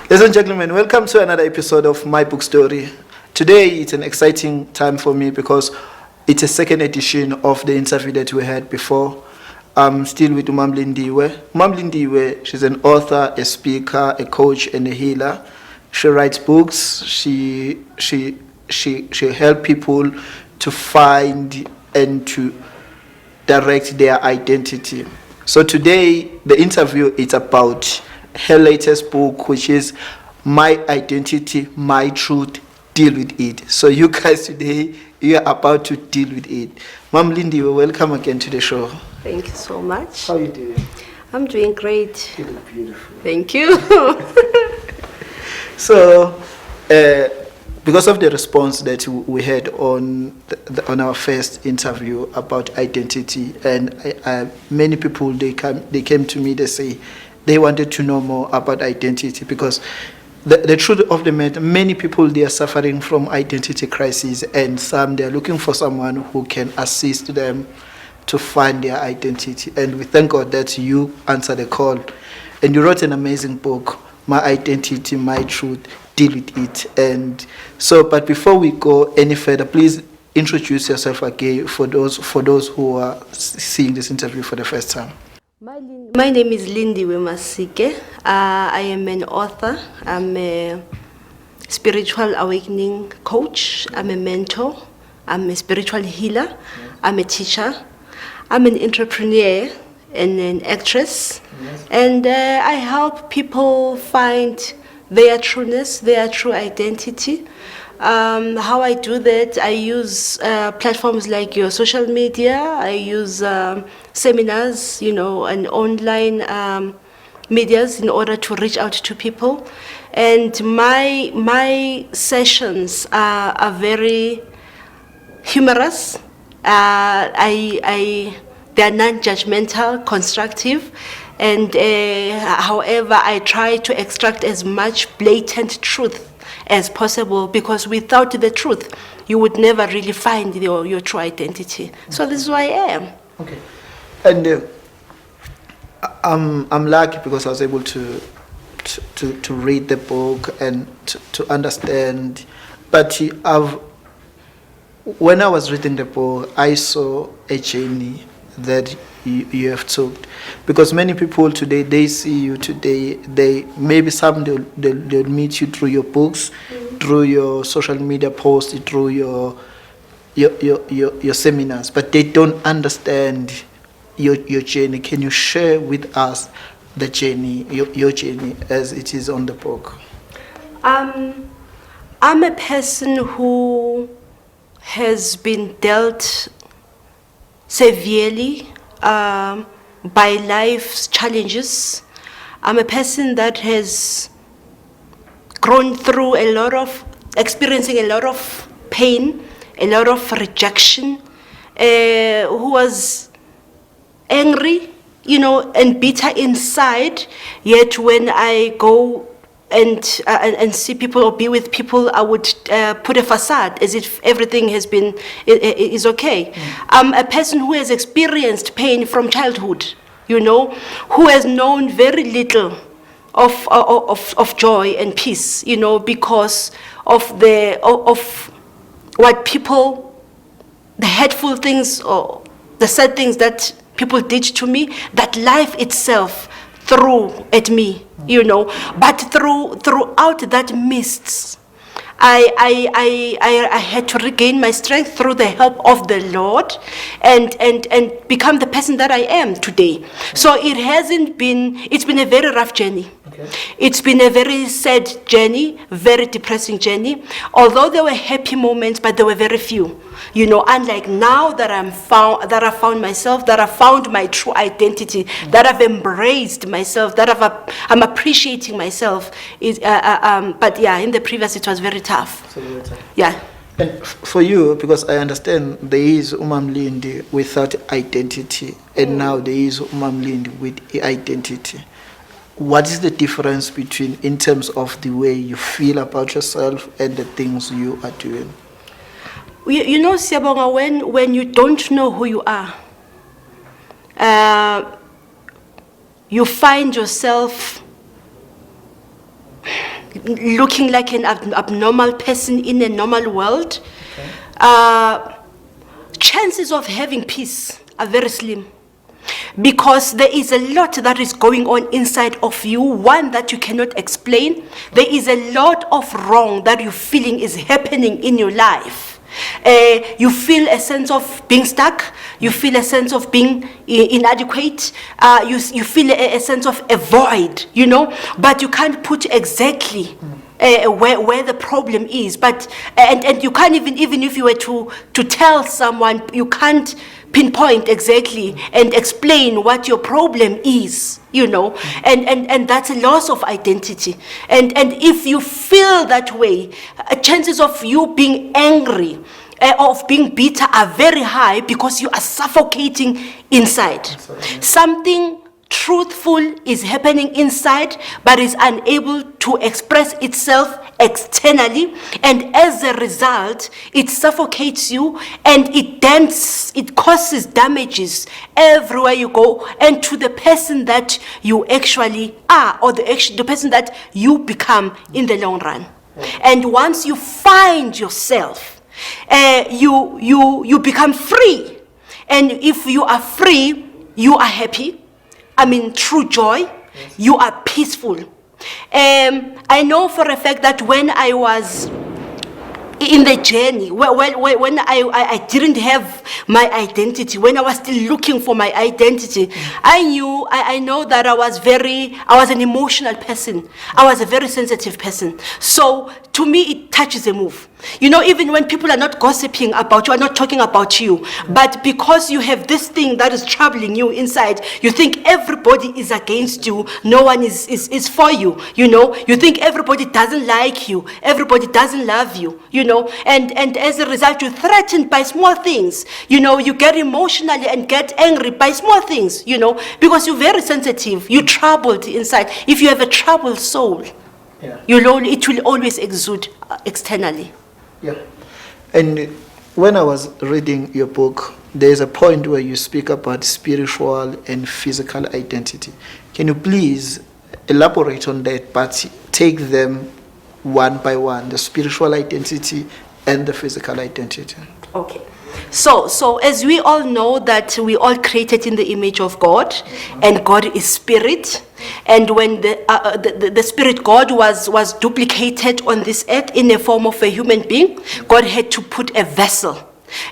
Ladies and gentlemen, welcome to another episode of My Book Story. Today it's an exciting time for me because it's a second edition of the interview that we had before. I'm still with Lindiwe. Lindiwe, she's an author, a speaker, a coach, and a healer. She writes books. She helps people to find and to direct their identity. So today the interview is about her latest book, which is My Identity, My Truth, Deal with It. So you guys today, you are about to deal with it. Mom Lindiwe, welcome again to the show. Thank you so much. How are you doing? I'm doing great. You look beautiful. Thank you. So, because of the response that we had on our first interview about identity, and many people they came to me, they say they wanted to know more about identity, because the truth of the matter, many people they are suffering from identity crisis, and some they are looking for someone who can assist them to find their identity. And we thank God that you answered the call, and you wrote an amazing book, My Identity, My Truth, Deal with It. And so, but before we go any further, please introduce yourself again for those who are seeing this interview for the first time. My name is Lindiwe Masike. I am an author. I'm a spiritual awakening coach. I'm a mentor. I'm a spiritual healer. I'm a teacher. I'm an entrepreneur and an actress. Yes. And I help people find their trueness, their true identity. How I do that, I use platforms like your social media. I use seminars, and online medias in order to reach out to people. And my sessions are very humorous. They are non-judgmental, constructive. And however, I try to extract as much blatant truth as possible, because without the truth, you would never really find your true identity. So this is who I am. Okay. And I'm lucky because I was able to read the book and to understand. But when I was reading the book, I saw a journey that you have took, because many people today, they see you today, they maybe some they'll meet you through your books, through your social media posts, through your seminars, but they don't understand your journey. Can you share with us the journey, your journey as it is on the book? I'm a person who has been dealt severely by life's challenges. I'm a person that has grown through experiencing a lot of pain, a lot of rejection, who was angry, and bitter inside. Yet when I go and see people or be with people, I would put a facade as if everything is okay. I'm a person who has experienced pain from childhood, who has known very little of joy and peace, because of what people, the hurtful things or the sad things that people did to me, that life itself threw at me, but throughout that mists, I had to regain my strength through the help of the Lord and become the person that I am today. So it's been a very rough journey. Okay. It's been a very sad journey, very depressing journey. Although there were happy moments, but there were very few. Unlike now that I found myself, that I found my true identity, that I've embraced myself, that I'm appreciating myself. But yeah, in the previous it was very tough. So very tough. Yeah. And for you, because I understand there is Lindi without identity, and now there is Lindi with identity. What is the difference in terms of the way you feel about yourself and the things you are doing? Siyabonga, when you don't know who you are, you find yourself looking like an abnormal person in a normal world, chances of having peace are very slim. Because there is a lot that is going on inside of you, one that you cannot explain. There is a lot of wrong that you're feeling is happening in your life. You feel a sense of being stuck. You feel a sense of being inadequate. You feel a sense of a void, but you can't put exactly where the problem is. But and you can't even if you were to tell someone, you can't pinpoint exactly and explain what your problem is, and that's a loss of identity. And if you feel that way, chances of you being angry, of being bitter are very high, because you are suffocating inside. Something truthful is happening inside, but is unable to express itself externally, and as a result, it suffocates you, and it causes damages everywhere you go, and to the person that you actually are, or the person that you become in the long run. And once you find yourself, you become free, and if you are free, you are happy. True joy. You are peaceful. I know for a fact that when I was in the journey, when I didn't have my identity, when I was still looking for my identity, I know that I was an emotional person. I was a very sensitive person. So to me, it touches a move. Even when people are not gossiping about you, are not talking about you, but because you have this thing that is troubling you inside, you think everybody is against you, no one is for you, you think everybody doesn't like you, everybody doesn't love you, and as a result, you're threatened by small things, you get emotionally and get angry by small things, because you're very sensitive, you're troubled inside. If you have a troubled soul, it will always exude externally. Yeah. And when I was reading your book, there's a point where you speak about spiritual and physical identity. Can you please elaborate on that, but take them one by one, the spiritual identity and the physical identity? Okay. So as we all know that we all created in the image of God, and God is spirit, and when the spirit God was duplicated on this earth in the form of a human being, God had to put a vessel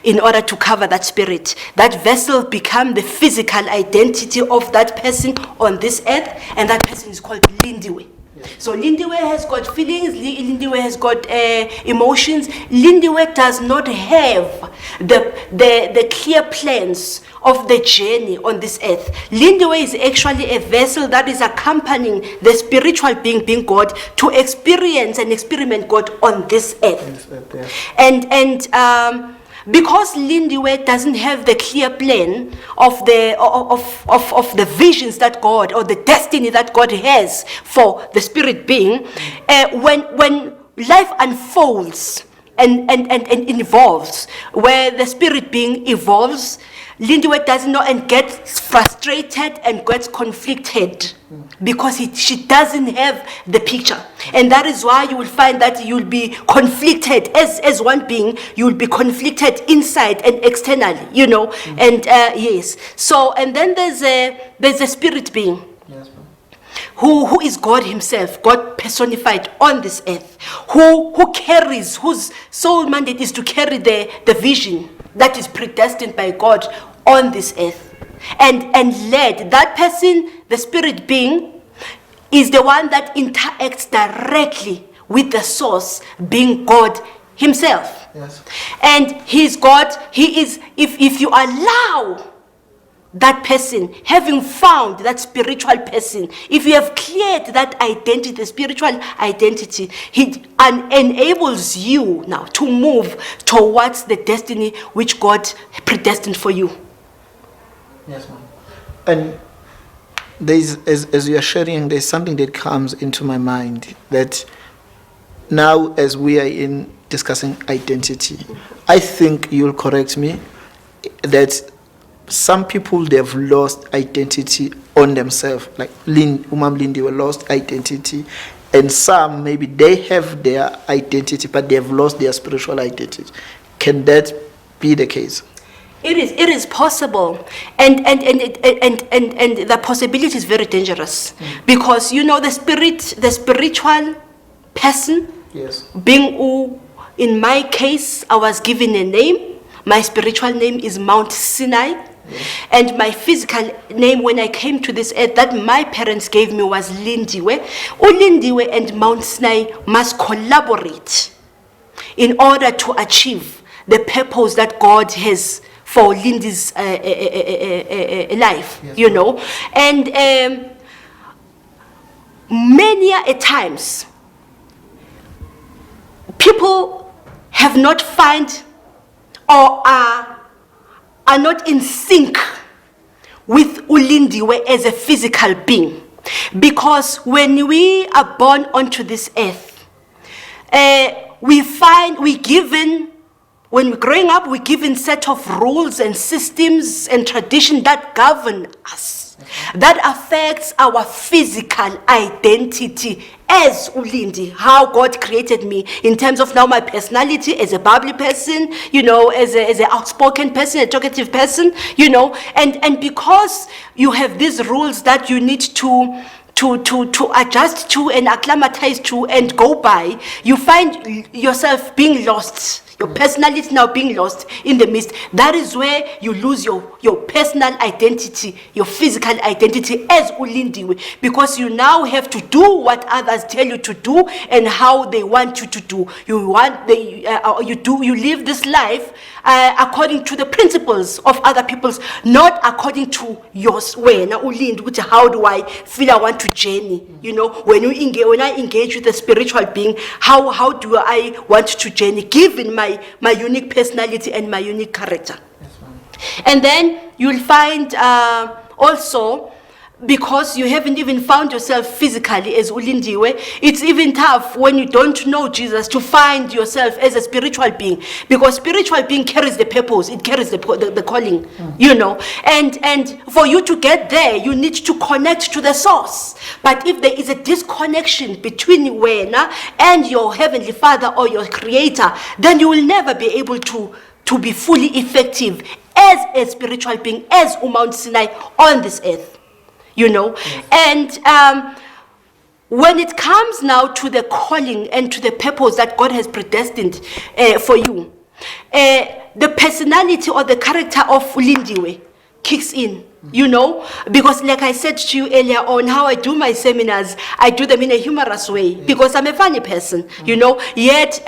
in order to cover that spirit. That vessel became the physical identity of that person on this earth, and that person is called Lindiwe. So Lindiwe has got feelings, Lindiwe has got emotions. Lindiwe does not have the clear plans of the journey on this earth. Lindiwe is actually a vessel that is accompanying the spiritual being God to experience and experiment God on this earth. And because Lindiwe doesn't have the clear plan of the visions that God, or the destiny that God has for the spirit being, when life unfolds and evolves, where the spirit being evolves, Lindiwe doesn't know and gets frustrated and gets conflicted because she doesn't have the picture. And that is why you will find that you'll be conflicted as one being. You'll be conflicted inside and externally, and yes. So, and then there's a spirit being. Yes, who is God himself, God personified on this earth, who carries, whose sole mandate is to carry the vision that is predestined by God on this earth, and led. That person, the spirit being, is the one that interacts directly with the source, being God himself. Yes. And he's God. He is, if you allow that person, having found that spiritual person, if you have cleared that identity, the spiritual identity, he enables you now to move towards the destiny which God predestined for you. Yes, ma'am. And there's, as you are sharing, there's something that comes into my mind, that now as we are discussing identity, I think you'll correct me, that some people, they've lost identity on themselves, like Lindiwe lost identity, and some maybe they have their identity, but they have lost their spiritual identity. Can that be the case? It is possible, and the possibility is very dangerous, because the spiritual person, Yes. being who, in my case, I was given a name. My spiritual name is Mount Sinai. And my physical name when I came to this earth that my parents gave me was Lindiwe. Lindiwe and Mount Sinai must collaborate in order to achieve the purpose that God has for Lindy's life, Yes. And many a times people have not found or are not in sync with Lindiwe as a physical being. Because when we are born onto this earth, when we're growing up, we're given set of rules and systems and tradition that govern us. That affects our physical identity as Ulindi, how God created me in terms of now my personality as a bubbly person, as an outspoken person, a talkative person, and because you have these rules that you need to adjust to and acclimatize to and go by, you find yourself being lost. Your personality now being lost in the midst. That is where you lose your personal identity, your physical identity as Ulindiwe, because you now have to do what others tell you to do and how they want you to do. You live this life according to the principles of other people's, not according to yours. When how do I feel I want to journey? When I engage with a spiritual being, how do I want to journey, given my unique personality and my unique character? And then you'll find also, because you haven't even found yourself physically as Ulindiwe, it's even tough when you don't know Jesus to find yourself as a spiritual being, because spiritual being carries the purpose, it carries the calling, and for you to get there, you need to connect to the source. But if there is a disconnection between Wena and your heavenly Father or your Creator, then you will never be able to be fully effective as a spiritual being, as Mount Sinai on this earth. And when it comes now to the calling and to the purpose that God has predestined for you, the personality or the character of Lindiwe kicks in, because like I said to you earlier on, how I do my seminars, I do them in a humorous way, because I'm a funny person, yet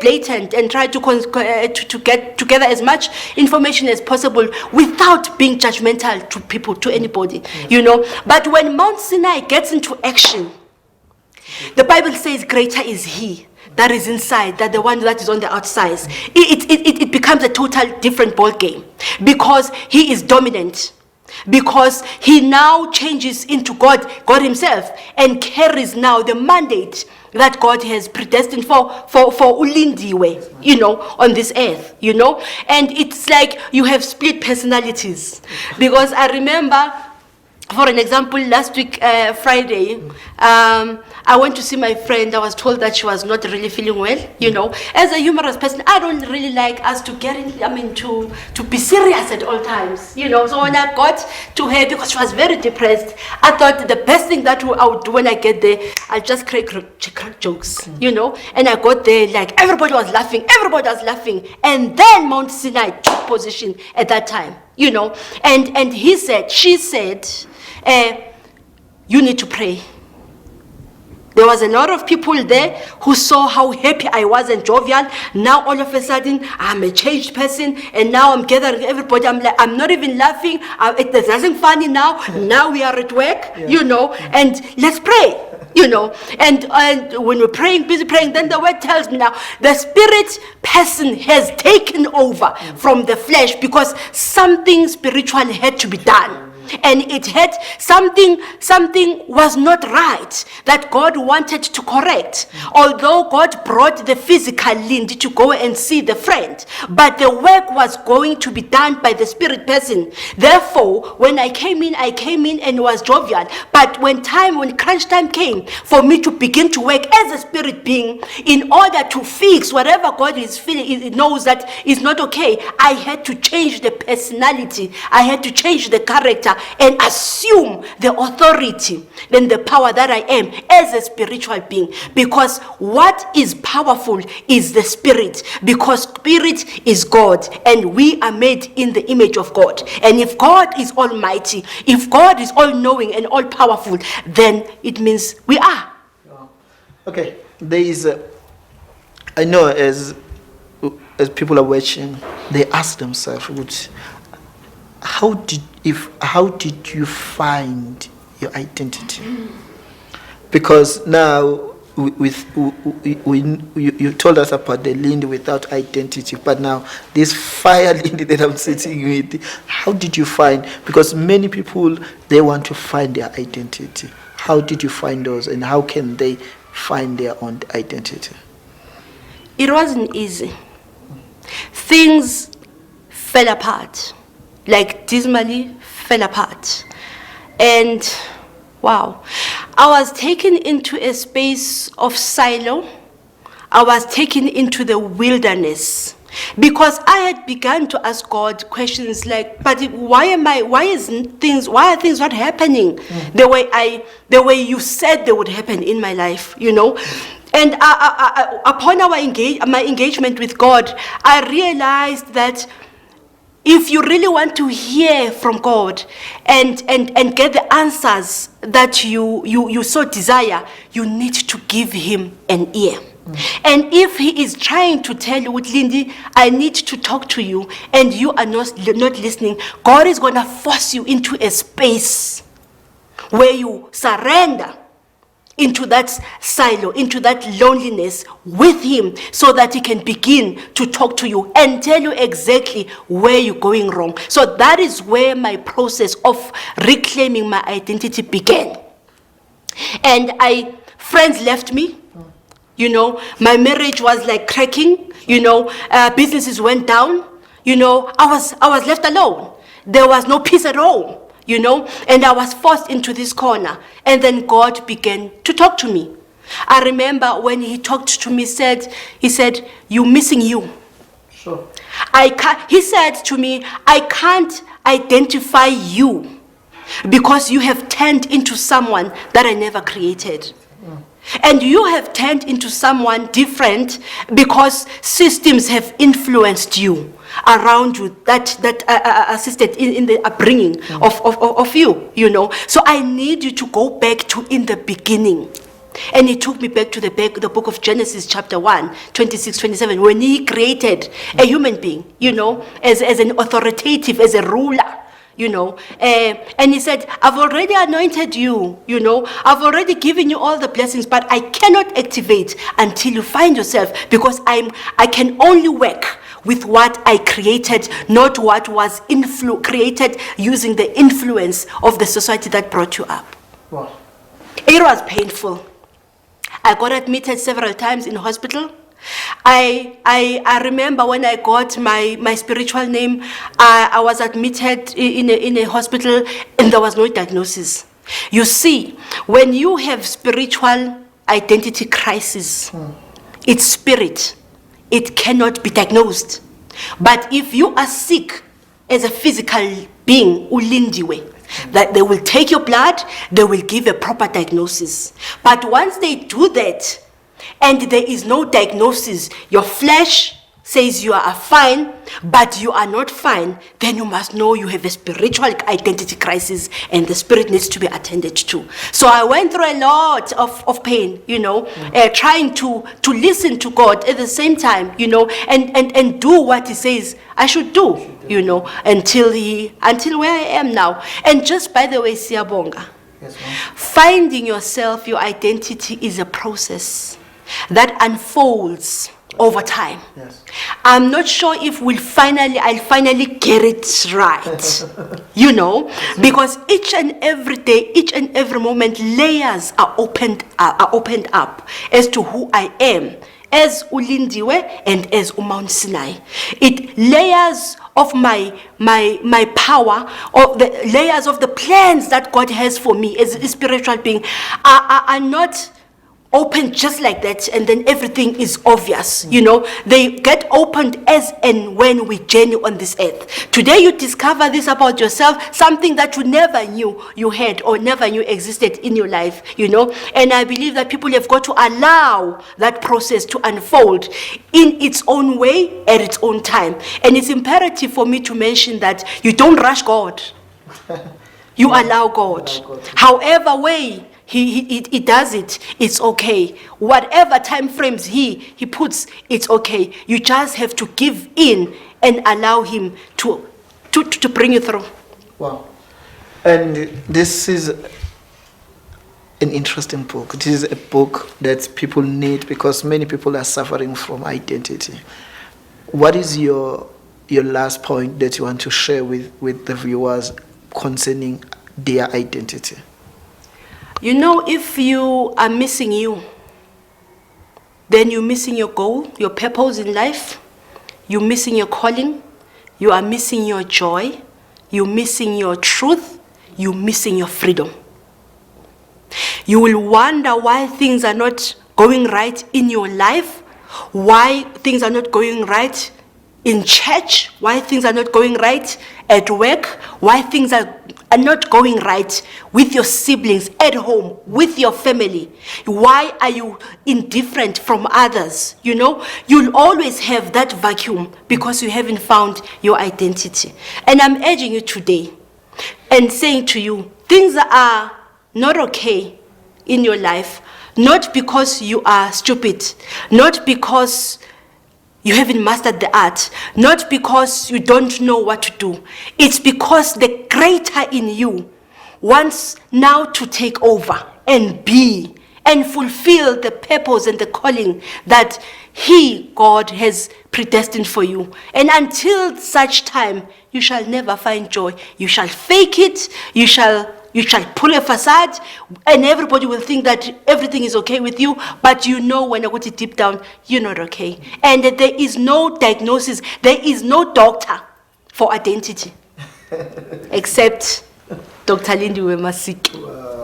blatant, and try to get together as much information as possible without being judgmental to people, to anybody, But when Mount Sinai gets into action, the Bible says greater is He that is inside than the one that is on the outside. It becomes a total different ball game, because He is dominant. Because He now changes into God Himself, and carries now the mandate that God has predestined for Ulindiwe, on this earth, And it's like you have split personalities. Because I remember, for an example, last week, Friday, I went to see my friend. I was told that she was not really feeling well, As a humorous person, I don't really like us to get in, to be serious at all times, So when I got to her, because she was very depressed, I thought the best thing that I would do when I get there, I'll just crack jokes, And I got there, like, everybody was laughing. And then Mount Sinai took position at that time, And she said, you need to pray. There was a lot of people there who saw how happy I was and jovial. Now all of a sudden, I'm a changed person, and now I'm gathering everybody. I'm like, I'm not even laughing. There's nothing funny now. Now we are at work, and let's pray. And when we're busy praying, then the word tells me now, the spirit person has taken over from the flesh, because something spiritual had to be done. and it had something was not right that God wanted to correct. Although God brought the physical Lindy to go and see the friend, but the work was going to be done by the spirit person. Therefore, when I came in and was jovial. But when crunch time came for me to begin to work as a spirit being, in order to fix whatever God is feeling, it knows that is not okay, I had to change the personality. I had to change the character and assume the authority and the power that I am as a spiritual being. Because what is powerful is the spirit. Because spirit is God and we are made in the image of God. And if God is almighty, if God is all-knowing and all-powerful, then it means we are. Okay, there is I know as people are watching, they ask themselves, how did you find your identity? Because now you told us about the Lindy without identity, but now this fire Lindy that I'm sitting with, how did you find? Because many people, they want to find their identity. How did you find those, and how can they find their own identity? It wasn't easy. Things fell apart, like dismally fell apart. And wow, I was taken into a space of silo. I was taken into the wilderness because I had begun to ask God questions like, but why are things not happening the way you said they would happen in my life, you know? And upon my engagement with God, I realized that if you really want to hear from God and get the answers that you so desire, you need to give him an ear. And if he is trying to tell you, Lindy, I need to talk to you, and you are not listening, God is going to force you into a space where you surrender into that silo, into that loneliness with him, so that he can begin to talk to you and tell you exactly where you're going wrong. So that is where my process of reclaiming my identity began. And friends left me, you know, my marriage was like cracking, you know, businesses went down, you know, I was left alone. There was no peace at home. You know, and I was forced into this corner. And then God began to talk to me. I remember when he talked to me, he said, you're missing you. Sure. He said to me, I can't identify you because you have turned into someone that I never created. And you have turned into someone different because systems have influenced you around you that assisted in the upbringing of you, you know. So I need you to go back to in the beginning. And he took me back to the book of Genesis chapter 1, 26, 27, when he created a human being, you know, as an authoritative, as a ruler. You know, and he said, I've already anointed you, you know, I've already given you all the blessings, but I cannot activate until you find yourself, because I can only work with what I created, not what was created using the influence of the society that brought you up. Wow. It was painful. I got admitted several times in hospital. I remember when I got my spiritual name, I was admitted in a hospital and there was no diagnosis. You see, when you have spiritual identity crisis, it's spirit. It cannot be diagnosed. But if you are sick as a physical being, ulindiwe, that they will take your blood, they will give a proper diagnosis. But once they do that, and there is no diagnosis, your flesh says you are fine, but you are not fine, then you must know you have a spiritual identity crisis and the spirit needs to be attended to. So I went through a lot of pain, you know, trying to listen to God at the same time, you know, and do what he says I should do, you know, until where I am now. And just by the way, Siyabonga, Yes, finding yourself, your identity is a process that unfolds over time. Yes. I'm not sure if I'll finally get it right. Because each and every day, each and every moment, layers are opened up as to who I am, as uLindiwe and as Mount Sinai. It layers of my power, or the layers of the plans that God has for me as a spiritual being are not open just like that, and then everything is obvious. They get opened as and when we journey on this earth. Today you discover this about yourself, something that you never knew you had or never knew existed in your life. And I believe that people have got to allow that process to unfold in its own way at its own time. And it's imperative for me to mention that you don't rush God. You allow God. However way he does it, it's okay. Whatever time frames he puts, it's okay. You just have to give in and allow him to bring you through. Wow. And this is an interesting book. It is a book that people need because many people are suffering from identity. What is your last point that you want to share with the viewers concerning their identity? If you are missing you, then you're missing your goal, your purpose in life. You're missing your calling. You are missing your joy. You're missing your truth. You're missing your freedom. You will wonder why things are not going right in your life, why things are not going right in church, why things are not going right at work, why things are not going right with your siblings at home, with your family. Why are you indifferent from others? You'll always have that vacuum because you haven't found your identity. And I'm urging you today and saying to you, things are not okay in your life, not because you are stupid, not because you haven't mastered the art, not because you don't know what to do. It's because the greater in you wants now to take over and be and fulfill the purpose and the calling that God has predestined for you. And until such time, you shall never find joy. You shall fake it. You shall pull a facade, and everybody will think that everything is okay with you, but when I go to deep down, you're not okay. And that there is no diagnosis, there is no doctor for identity, except Dr. Lindiwe Masike. Wow.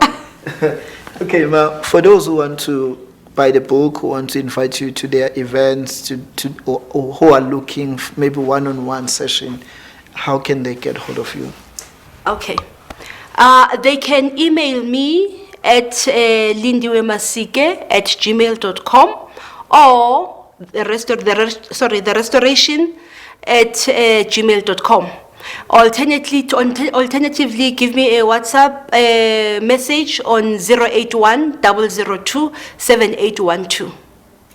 Okay, ma, for those who want to buy the book, who want to invite you to their events, or who are looking maybe one-on-one session, how can they get hold of you? Okay. They can email me at lindiwemasike@gmail.com or the restoration at gmail.com. Alternatively, give me a WhatsApp message on 081-002-7812.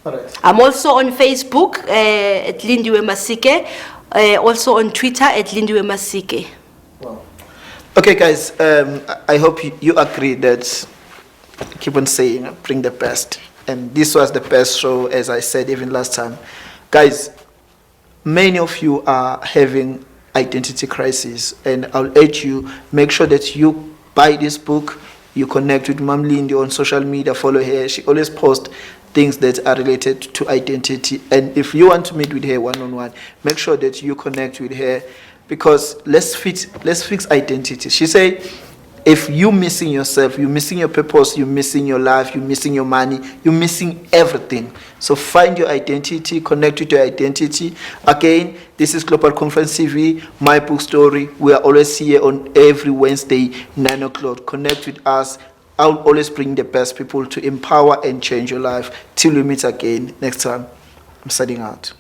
All right. I'm also on Facebook at Lindiwe Masike, also on Twitter at Lindiwe Masike. Wow. Okay, guys, I hope you agree that keep on saying, bring the best. And this was the best show, as I said even last time. Guys, many of you are having identity crisis, and I'll urge you, make sure that you buy this book, you connect with Mam Lindy on social media, follow her. She always posts things that are related to identity. And if you want to meet with her one-on-one, make sure that you connect with her, because let's fix identity. She said, if you're missing yourself, you're missing your purpose, you're missing your life, you're missing your money, you're missing everything. So find your identity, connect with your identity. Again, this is Global Conference TV, my book story. We are always here on every Wednesday, 9 o'clock. Connect with us. I'll always bring the best people to empower and change your life. Till we meet again next time. I'm signing out.